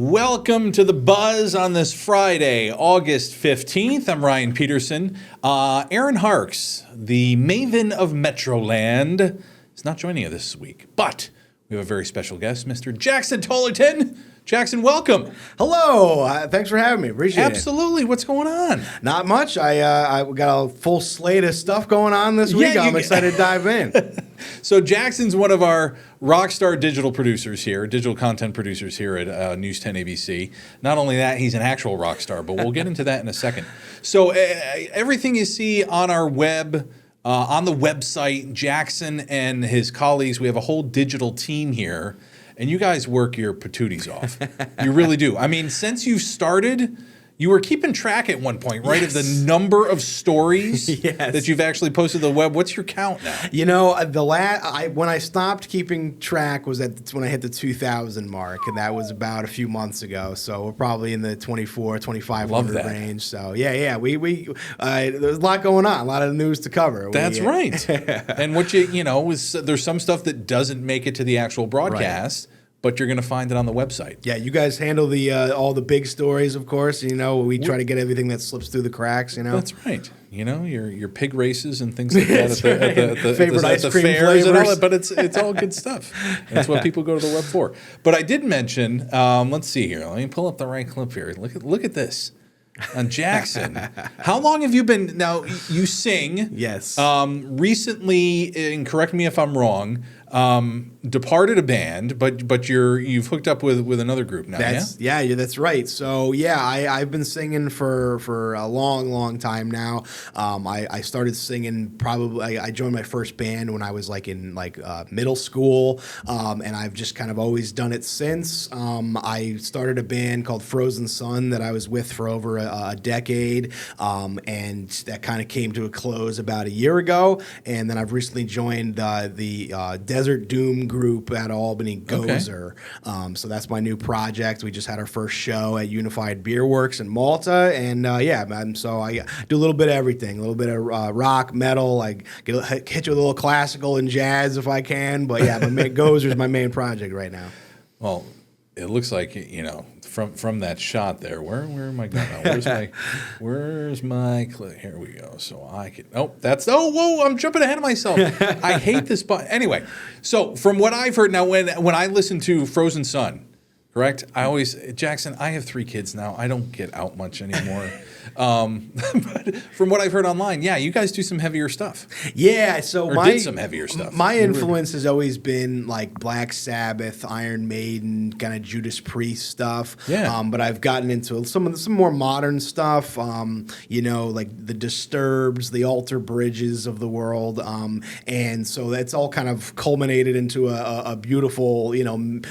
Welcome to The Buzz on this Friday, August 15th. I'm Ryan Peterson. Aaron Harks, the maven of Metroland, is not joining us this week, but we have a very special guest, Mr. Jackson Tollerton. Jackson, welcome. Hello. Thanks for having me. Appreciate it. Absolutely. What's going on? Not much. I got a full slate of stuff going on this week. I'm excited to dive in. So Jackson's one of our rock star digital producers here, digital content producers here at News 10 ABC. Not only that, he's an actual rock star, but we'll get into that in a second. So everything you see on our web, on the website, Jackson and his colleagues, we have a whole digital team here. And you guys work your patooties off. You really do. I mean, since you started, you were keeping track at one point, right, of the number of stories that you've actually posted to the web. What's your count now? You know, when I stopped keeping track was when I hit the 2,000 mark, and that was about a few months ago. So we're probably in the 2,500 range. So yeah, we there's a lot going on, a lot of news to cover. That's right. And what there's some stuff that doesn't make it to the actual broadcast. Right. But you're going to find it on the website. Yeah, you guys handle all the big stories, of course. You know, we try to get everything that slips through the cracks. You know, that's right. You know, your pig races and things like that at the favorite ice cream fairs flavors. And all that. But it's all good stuff. That's what people go to the web for. But I did mention. Let's see here. Let me pull up the right clip here. Look at this. On Jackson, how long have you been? Now you sing. Yes. Recently, and correct me if I'm wrong. Departed a band, but you've hooked up with another group now. Yeah, that's right. So yeah, I've been singing for a long time now. I started singing probably. I joined my first band when I was in middle school, and I've just kind of always done it since. I started a band called Frozen Sun that I was with for over a decade, and that kind of came to a close about a year ago. And then I've recently joined the Desert Doom group out of Albany, Gozer. Okay. So that's my new project. We just had our first show at Unified Beer Works in Malta, and so I do a little bit of everything, a little bit of rock, metal. I hit you with a little classical and jazz if I can. But yeah, Gozer's my main project right now. Well, it looks like from that shot there. Where am I going now? Where's my clip? Here we go. So I can. Whoa! I'm jumping ahead of myself. I hate this button. Anyway, so from what I've heard now, when I listen to Frozen Sun, correct? Jackson. I have 3 kids now. I don't get out much anymore. But from what I've heard online, yeah, you guys do some heavier stuff. Yeah, so did some heavier stuff. My influence has always been Black Sabbath, Iron Maiden, kind of Judas Priest stuff. Yeah. But I've gotten into some more modern stuff. Like the Disturbeds, the Alter Bridges of the world. And so that's all kind of culminated into a beautiful,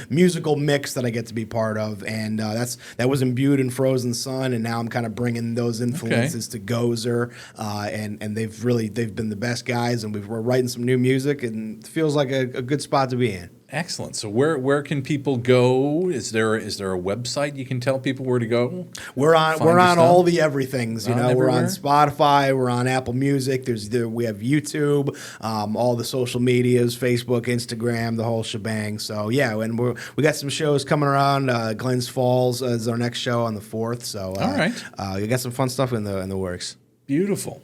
musical mix that I get to be part of. And that was imbued in Frozen Sun, and now I'm kind of bringing those influences to Gozer, and they've been the best guys, and we're writing some new music, and it feels like a good spot to be in. Excellent. So where can people go? Is there a website you can tell people where to go? We're on all the everythings. We're on Spotify. We're on Apple Music. We have YouTube, all the social medias, Facebook, Instagram, the whole shebang. So yeah, and we got some shows coming around. Glens Falls is our next show on the 4th. So all right, we got some fun stuff in the works. Beautiful.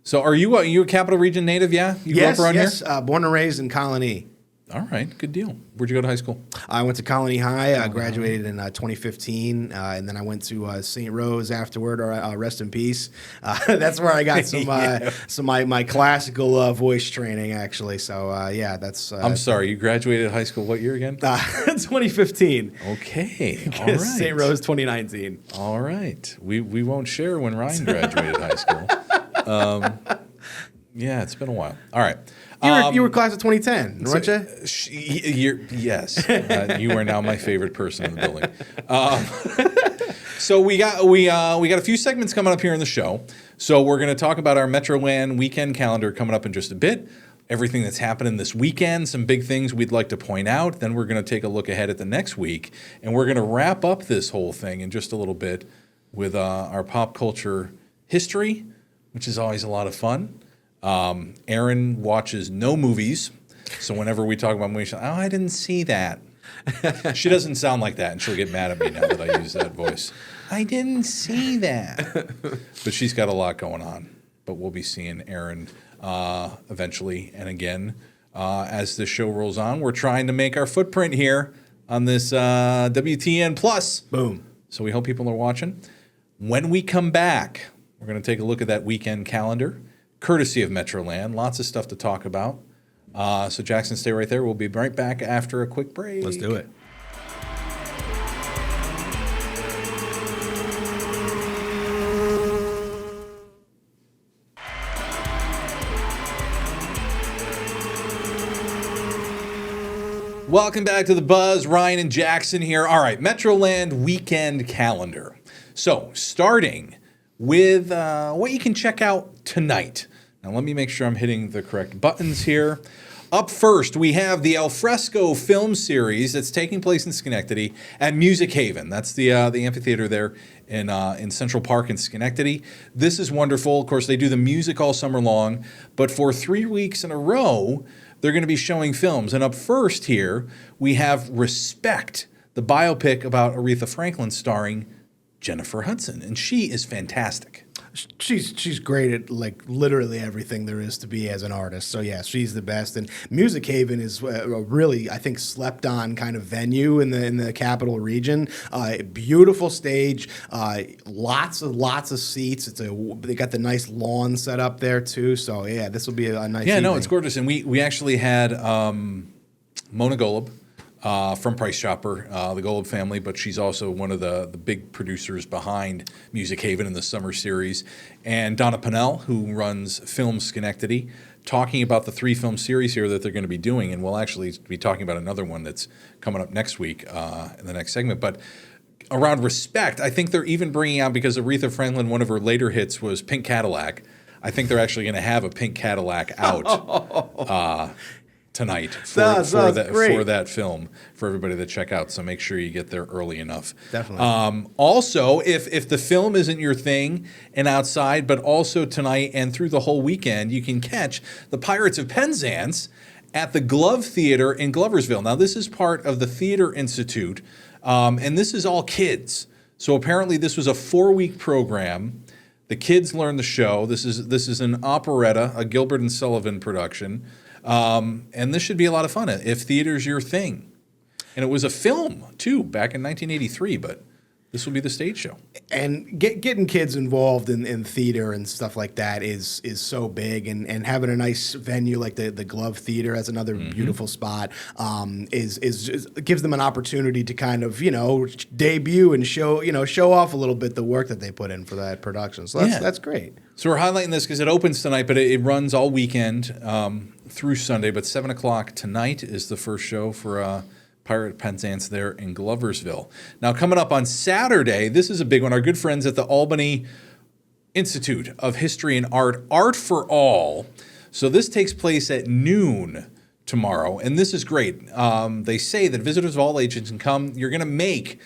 So are you a Capital Region native? Yeah, you grew up around here. Born and raised in Colony. All right, good deal. Where'd you go to high school? I went to Colony High. I graduated in 2015, and then I went to St. Rose afterward. Rest in peace. That's where I got some my classical voice training, actually. So that's. I'm sorry, you graduated high school what year again? 2015. Okay, all right. St. Rose 2019. All right, we won't share when Ryan graduated high school. Yeah, it's been a while. All right. You were class of 2010, weren't you? Yes. You are now my favorite person in the building. So we got a few segments coming up here in the show. So we're going to talk about our Metroland weekend calendar coming up in just a bit. Everything that's happening this weekend, some big things we'd like to point out. Then we're going to take a look ahead at the next week, and we're going to wrap up this whole thing in just a little bit with our pop culture history, which is always a lot of fun. Aaron watches no movies, so whenever we talk about movies, I didn't see that. She doesn't sound like that, and she'll get mad at me now that I use that voice. I didn't see that. But she's got a lot going on. But we'll be seeing Erin eventually and again as the show rolls on. We're trying to make our footprint here on this WTEN Plus. Boom. So we hope people are watching. When we come back, we're going to take a look at that weekend calendar, courtesy of Metroland. Lots of stuff to talk about. So Jackson, stay right there. We'll be right back after a quick break. Let's do it. Welcome back to The Buzz. Ryan and Jackson here. All right, Metroland weekend calendar. So starting with what you can check out tonight. Now let me make sure I'm hitting the correct buttons here. Up first, we have the Alfresco film series that's taking place in Schenectady at Music Haven. That's the amphitheater there in Central Park in Schenectady. This is wonderful. Of course, they do the music all summer long, but for 3 weeks in a row, they're going to be showing films. And up first here, we have Respect, the biopic about Aretha Franklin starring Jennifer Hudson, and she is fantastic. She's great at like literally everything there is to be as an artist. So yeah, she's the best. And Music Haven is a really, I think, slept on kind of venue in the capital region. Beautiful stage, lots of seats. They got the nice lawn set up there too. So yeah, this will be a nice. Yeah, evening. no, it's gorgeous. And we actually had Mona Golub. From Price Chopper, the Golub family, but she's also one of the big producers behind Music Haven in the summer series. And Donna Pennell, who runs Film Schenectady, talking about the 3-film series here that they're going to be doing. And we'll actually be talking about another one that's coming up next week in the next segment. But around Respect, I think they're even bringing out, because Aretha Franklin, one of her later hits was Pink Cadillac. I think they're actually going to have a Pink Cadillac out tonight for that film for everybody to check out. So make sure you get there early enough. Definitely. Also, if the film isn't your thing and outside, but also tonight and through the whole weekend, you can catch the Pirates of Penzance at the Glove Theater in Gloversville. Now, this is part of the Theater Institute, and this is all kids. So apparently this was a 4-week program. The kids learn the show. This is an operetta, a Gilbert and Sullivan production. And this should be a lot of fun if theater's your thing. And it was a film, too, back in 1983, but this will be the stage show. And getting kids involved in theater and stuff like that is so big, and having a nice venue like the Glove Theater as another beautiful spot is gives them an opportunity to kind of debut and show off a little bit the work that they put in for that production. So that's great. So we're highlighting this because it opens tonight, but it runs all weekend through Sunday. But 7 o'clock tonight is the first show for Pirate Penzance there in Gloversville. Now, coming up on Saturday, this is a big one. Our good friends at the Albany Institute of History and Art, Art for All. So this takes place at noon tomorrow, and this is great. They say that visitors of all ages can come. You're going to make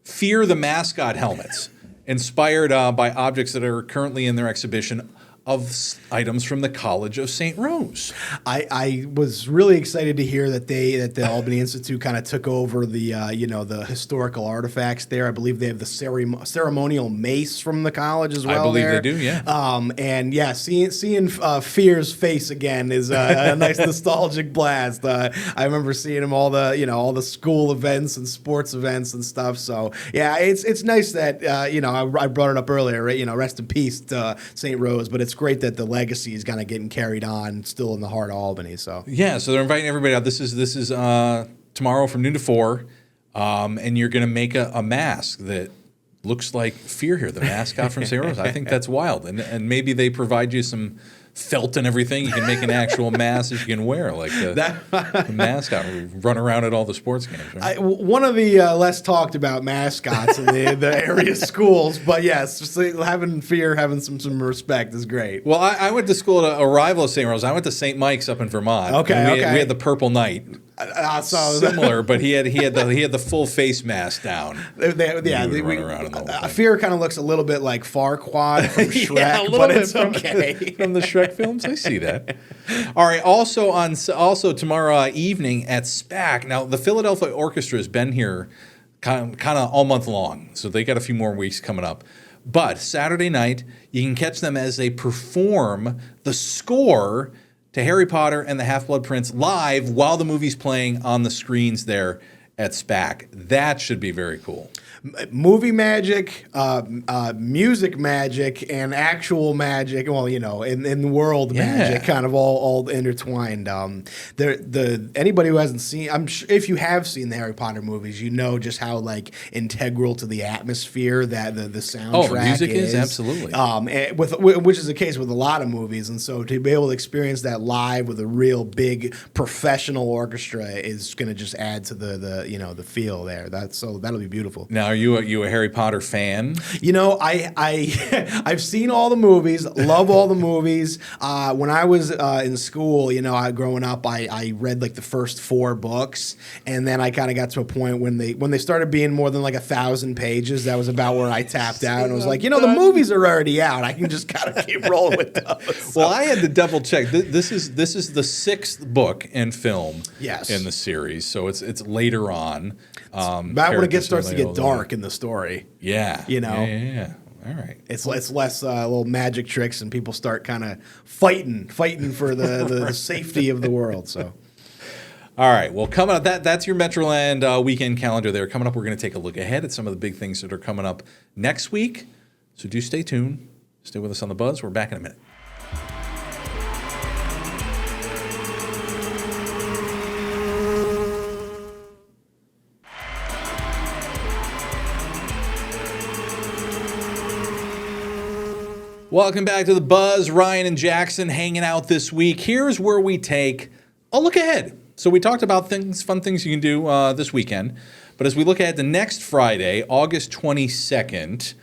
Fear the Mascot helmets, inspired by objects that are currently in their exhibition of items from the College of St. Rose. I was really excited to hear that the Albany Institute kind of took over the historical artifacts there. I believe they have the ceremonial mace from the college as well. I believe there. they do, yeah. And yeah, seeing Fear's face again is a nice nostalgic blast. I remember seeing him all the school events and sports events and stuff. So yeah, it's nice that I brought it up earlier. Right? Rest in peace to St. Rose, but it's great that the legacy is kind of getting carried on still in the heart of Albany. So yeah, so they're inviting everybody out. This is tomorrow from noon to 4, and you're going to make a mask that looks like Fear here, the mascot from St. Rose. I think that's wild, and maybe they provide you some felt and everything. You can make an actual mask that you can wear, like the mascot. We run around at all the sports games. Right? One of the less talked about mascots in the area schools, but yes, just having Fear, having some respect is great. Well, I went to school at a rival of St. Rose. I went to St. Mike's up in Vermont. Okay. We had the Purple Knight. Similar, but he had the full face mask down. Run around in the whole thing. Fear kind of looks a little bit like Farquaad from Shrek, Yeah, a little but bit it's okay. from the Shrek films. I see that. All right. Also tomorrow evening at SPAC. Now the Philadelphia Orchestra has been here kind of all month long, so they got a few more weeks coming up. But Saturday night, you can catch them as they perform the score to Harry Potter and the Half-Blood Prince live while the movie's playing on the screens there at SPAC. That should be very cool. Movie magic, music magic, and actual magic. Well, in world magic, kind of all intertwined. Anybody who hasn't seen, I'm sure if you have seen the Harry Potter movies, you know just how like integral to the atmosphere that the soundtrack. Oh, the music is absolutely. Which is the case with a lot of movies, and so to be able to experience that live with a real big professional orchestra is going to just add to the feel there. That'll be beautiful. Now, are you a Harry Potter fan? I've seen all the movies, love all the movies. When I was in school, growing up, I read like the first 4 books, and then I kind of got to a point when they started being more than like 1,000 pages. That was about where I tapped out, and I was like, the movies are already out. I can just kind of keep rolling with those. So. Well, I had to double check. This is the 6th book and film in the series, so it's later on. About when it starts to get dark in the story. Yeah. Yeah. All right. It's less little magic tricks, and people start kind of fighting for the safety of the world. So. All right. Well, coming up, that's your Metroland weekend calendar there. Coming up, we're going to take a look ahead at some of the big things that are coming up next week. So do stay tuned. Stay with us on The Buzz. We're back in a minute. Welcome back to The Buzz. Ryan and Jackson hanging out this week. Here's where we take a look ahead. So we talked about fun things you can do this weekend. But as we look ahead to next Friday, August 22nd,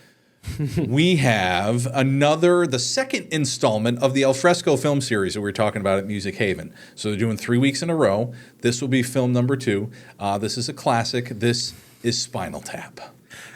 we have the second installment of the Alfresco film series that we were talking about at Music Haven. So they're doing 3 weeks in a row. This will be film number 2. This is a classic. This is Spinal Tap.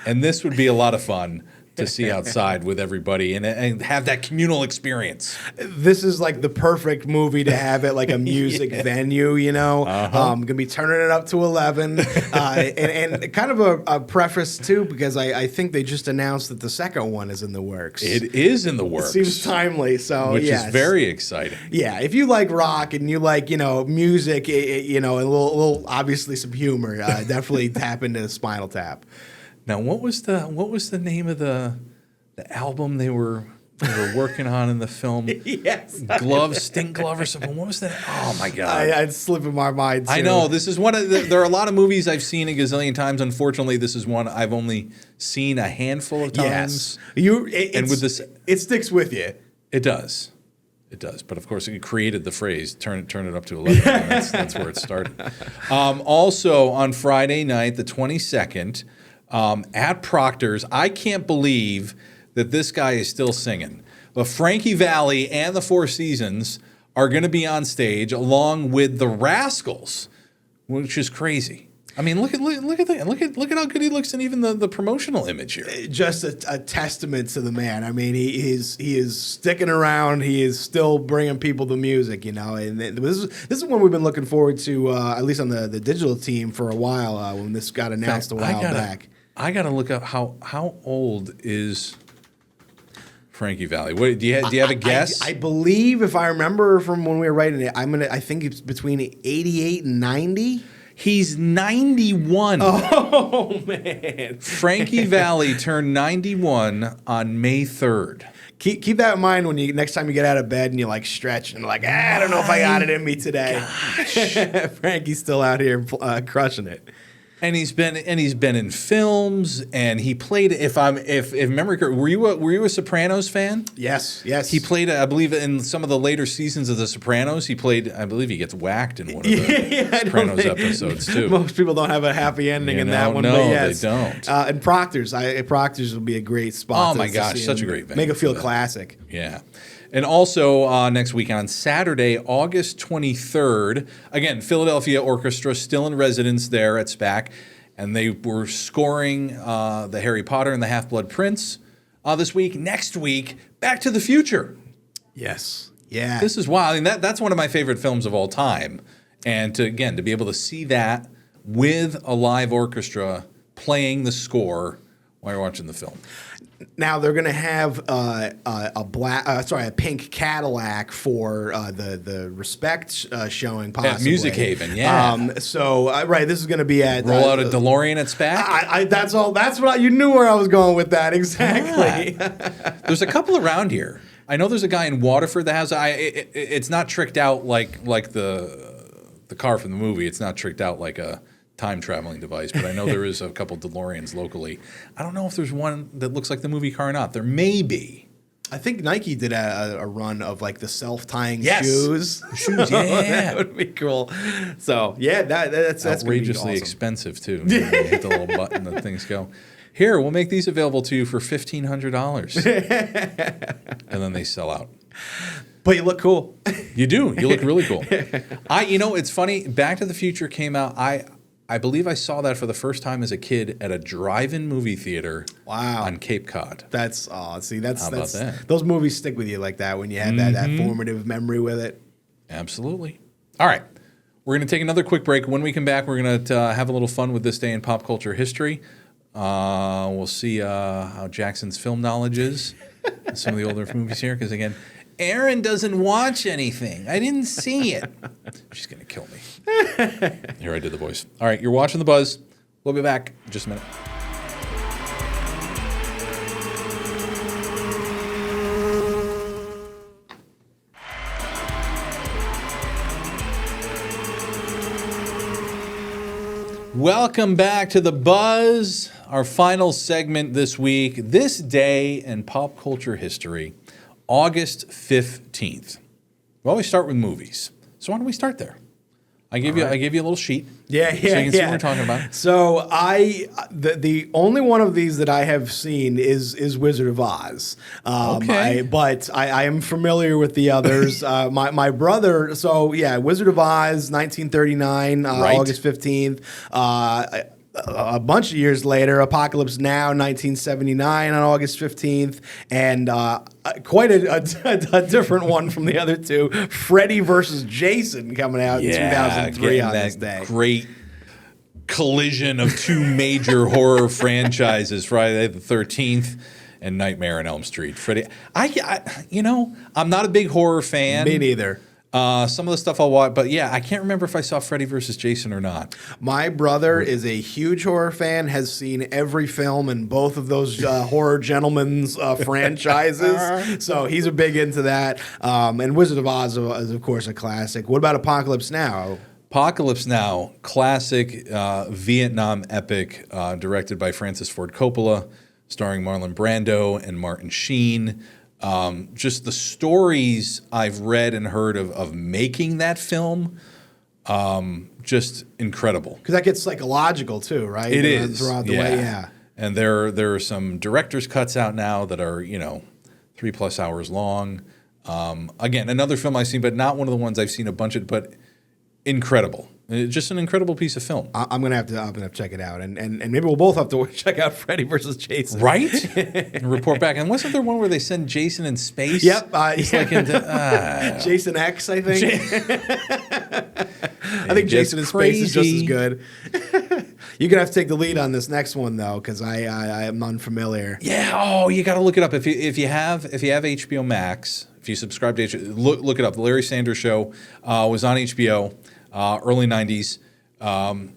And this would be a lot of fun to see outside with everybody and have that communal experience. This is like the perfect movie to have at like a music venue, Gonna be turning it up to 11. And kind of a preface too, because I think they just announced that the second one is in the works. It is in the works. It seems timely, so which is very exciting. Yeah, if you like rock and you like, music, and a little obviously some humor, definitely tap into Spinal Tap. Now, what was the name of the album they were working on in the film? Yes, Stink Glove or something. What was that? Oh my God! I'd slip in my mind too. I know this is one of there are a lot of movies I've seen a gazillion times. Unfortunately, this is one I've only seen a handful of times. Yes, it sticks with you. It does. It does, but of course, it created the phrase "turn it up to 11." That's where it started. Also, on Friday night, the 22nd. At Proctor's, I can't believe that this guy is still singing. But Frankie Valli and the Four Seasons are going to be on stage along with the Rascals, which is crazy. I mean, look at that! Look at how good he looks in even the promotional image here. Just a testament to the man. I mean, he is sticking around. He is still bringing people the music, And this is one we've been looking forward to, at least on the digital team for a while. When this got announced a while back. I gotta look up how old is Frankie Valli. What, do you have a guess? I believe, if I remember from when we were writing it, I think it's between 88 and 90. He's 91. Oh man! Frankie Valli turned 91 on May 3rd. Keep that in mind when next time you get out of bed and you like stretch and like, I don't know if I got it in me today. Frankie's still out here crushing it. And he's been in films, and he played. If memory correct, were you a Sopranos fan? Yes. He played, I believe, in some of the later seasons of The Sopranos. He played, I believe, he gets whacked in one of the Sopranos episodes too. Most people don't have a happy ending in that one. No, but yes. they don't. And Proctor's would be a great spot. Oh my gosh, such a great venue. Make it feel classic. Yeah. And also next week on Saturday, August 23rd, again, Philadelphia Orchestra still in residence there at SPAC, and they were scoring the Harry Potter and the Half-Blood Prince this week. Next week, Back to the Future. Yes. Yeah. This is wild. I mean, that's one of my favorite films of all time. And to be able to see that with a live orchestra playing the score while you're watching the film. Now they're going to have a pink Cadillac for the Respect showing, possibly. At Music Haven, yeah. Right, this is going to be at roll out a DeLorean at SPAC. That's all. That's what you knew where I was going with that exactly. There's a couple around here. I know there's a guy in Waterford that has. It's not tricked out like the car from the movie. It's not tricked out like a time traveling device, but I know there is a couple DeLoreans locally. I don't know if there's one that looks like the movie car or not. There may be. I think Nike did a run of like the self-tying shoes. Shoes, yeah. That would be cool. So yeah, that's outrageously awesome. Expensive too. You hit the little button that things go. Here, we'll make these available to you for $1,500, and then they sell out. But you look cool. You do. You look really cool. It's funny. Back to the Future came out. I believe I saw that for the first time as a kid at a drive-in movie theater. Wow. On Cape Cod. That's How about that? Those movies stick with you like that when you have that formative memory with it. Absolutely. All right. We're going to take another quick break. When we come back, we're going to have a little fun with this day in pop culture history. We'll see how Jackson's film knowledge is in some of the older movies here. Because, again, Erin doesn't watch anything. I didn't see it. She's going to kill me. Here, I did the voice. All right, you're watching The Buzz. We'll be back in just a minute. Welcome back to The Buzz, our final segment this week. This day in pop culture history, August 15th. We always start with movies. So why don't we start there? I gave you a little sheet. Yeah. So you can see what we're talking about. So the only one of these that I have seen is Wizard of Oz. Okay. But I am familiar with the others. My brother. So yeah, Wizard of Oz, 1939, Right. August 15th. A bunch of years later, Apocalypse Now, 1979 on August 15th, and quite a different one from the other two, Freddy versus Jason, coming out in 2003 on this day. Great collision of two major horror franchises, Friday the 13th and Nightmare on Elm Street. Freddy, I'm not a big horror fan. Me neither. Some of the stuff I'll watch, but yeah, I can't remember if I saw Freddy versus Jason or not. My brother is a huge horror fan, has seen every film in both of those horror gentlemen's franchises, so he's a big into that. And Wizard of Oz is, of course, a classic. What about Apocalypse Now? Apocalypse Now, classic Vietnam epic directed by Francis Ford Coppola, starring Marlon Brando and Martin Sheen. Just the stories I've read and heard of making that film, just incredible. Because that gets psychological too, right? It is. Throughout the way, yeah. And there are some director's cuts out now that are 3+ hours long. Again, another film I've seen, but not one of the ones I've seen a bunch of, but incredible. Just an incredible piece of film. I'm gonna have to check it out, and maybe we'll both have to check out Freddy versus Jason, right? And report back. And wasn't there one where they send Jason in space? Yep, Jason X, I think. I think Jason in space is just as good. You're gonna have to take the lead on this next one though, because I am unfamiliar. Yeah. Oh, you got to look it up if you have HBO Max. If you subscribe to HBO, look it up. The Larry Sanders Show was on HBO. Early 90s,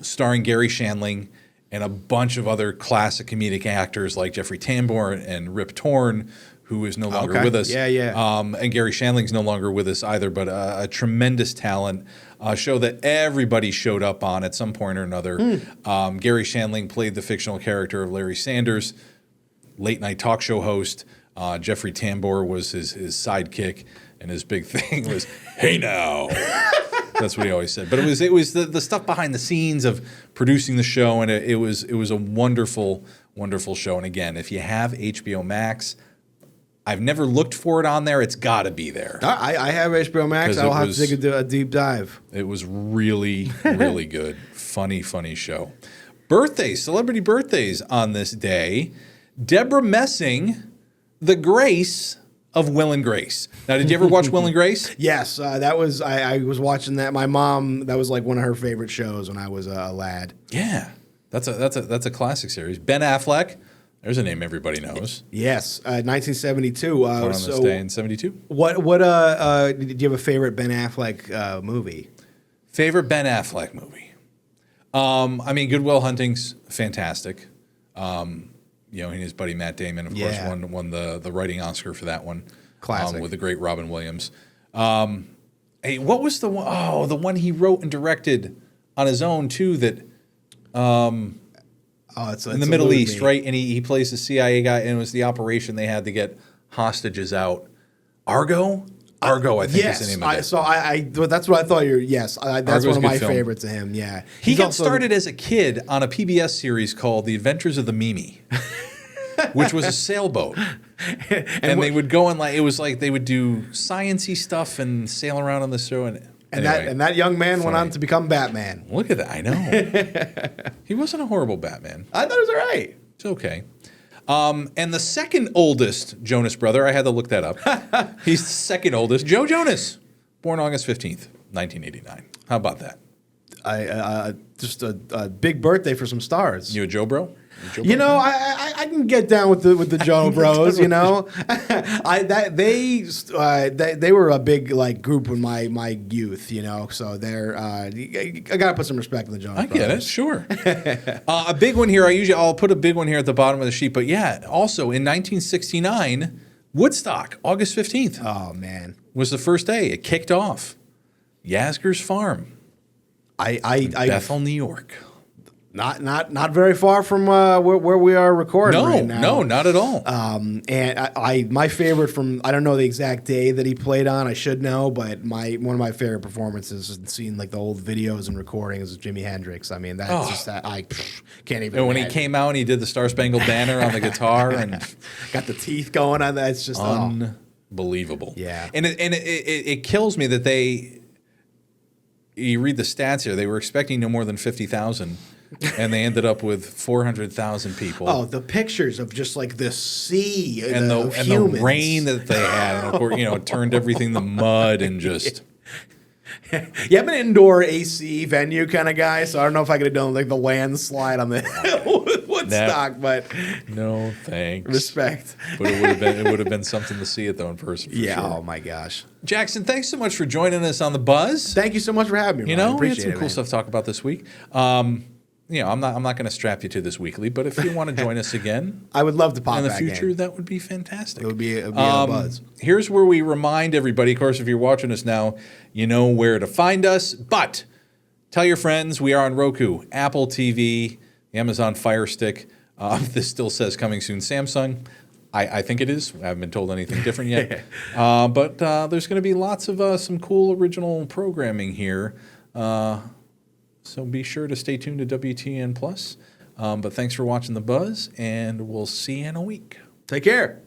starring Gary Shandling and a bunch of other classic comedic actors like Jeffrey Tambor and Rip Torn, who is no longer with us. Yeah. And Gary Shandling's no longer with us either, but a tremendous talent. A show that everybody showed up on at some point or another. Gary Shandling played the fictional character of Larry Sanders, late night talk show host. Jeffrey Tambor was his sidekick, and his big thing was, "Hey now." That's what he always said. But it was the stuff behind the scenes of producing the show, and it was a wonderful, wonderful show. And again, if you have HBO Max, I've never looked for it on there. It's got to be there. I have HBO Max. 'Cause I'll it have was- to take a deep dive. It was really, really good. Funny show. Birthdays, celebrity birthdays on this day. Deborah Messing, the Grace of Will and Grace. Now, did you ever watch Will and Grace? Yes, that was I was watching that. My mom, that was like one of her favorite shows when I was a lad. Yeah, that's a classic series. Ben Affleck, there's a name everybody knows. Yes, 1972. Born on this day in 72. What did you have a favorite Ben Affleck movie? Favorite Ben Affleck movie? I mean, Good Will Hunting's fantastic. You know, he and his buddy Matt Damon, of course, won the writing Oscar for that one. Classic. With the great Robin Williams. Hey, what was the one? Oh, the one he wrote and directed on his own too. That It's in the Middle East, right? And he plays the CIA guy, and it was the operation they had to get hostages out. Argo, I think is the name of it. That's what I thought. That's Argo's one of a my good film. favorites of him. Yeah, He He's got also- started as a kid on a PBS series called The Adventures of the Mimi, which was a sailboat. And they would go and it was like they would do sciencey stuff and sail around on the show. And anyway, that young man went funny. on to become Batman. Look at that. I know. He wasn't a horrible Batman. I thought it was all right. It's okay. And the second oldest Jonas brother, I had to look that up. He's the second oldest, Joe Jonas, born August 15th, 1989. How about that? Just a big birthday for some stars. You a Joe bro? You know, I can get down with the Joe Bros. You know, they were a big group in my youth. You know, so they're I gotta put some respect on the Jonas. I get it, sure. A big one here. I'll put a big one here at the bottom of the sheet. But yeah, also in 1969, Woodstock, August 15th. Oh man, was the first day. It kicked off. Yasgur's Farm, Bethel, New York. Not very far from where we are recording right now. No, not at all. And my favorite from, I don't know the exact day that he played on. I should know, but one of my favorite performances is seeing the old videos and recordings of Jimi Hendrix. I mean, that's just that I can't even. And when he imagine. came out and he did the Star Spangled Banner on the guitar and got the teeth going on that, it's just unbelievable. Yeah, and it kills me that you read the stats here. They were expecting no more than 50,000. And they ended up with 400,000 people. Oh, the pictures of just this sea and the rain that they had, and of course, it turned everything to mud and just. Yeah, I'm an indoor AC venue kind of guy, so I don't know if I could have done the landslide on the Woodstock, but no thanks. Respect. But it would have been something to see it though in person. For sure. Oh my gosh, Jackson, thanks so much for joining us on the Buzz. Thank you so much for having me. Ryan. We had some cool stuff to talk about this week. I'm not going to strap you to this weekly, but if you want to join us again, I would love to pop in the back future. in. That would be fantastic. It would be a buzz. Here's where we remind everybody. Of course, if you're watching us now, you know where to find us. But tell your friends we are on Roku, Apple TV, Amazon Fire Stick. This still says coming soon. Samsung. I think it is. I haven't been told anything different yet. But there's going to be lots of some cool original programming here. So be sure to stay tuned to WTEN Plus. But thanks for watching The Buzz, and we'll see you in a week. Take care.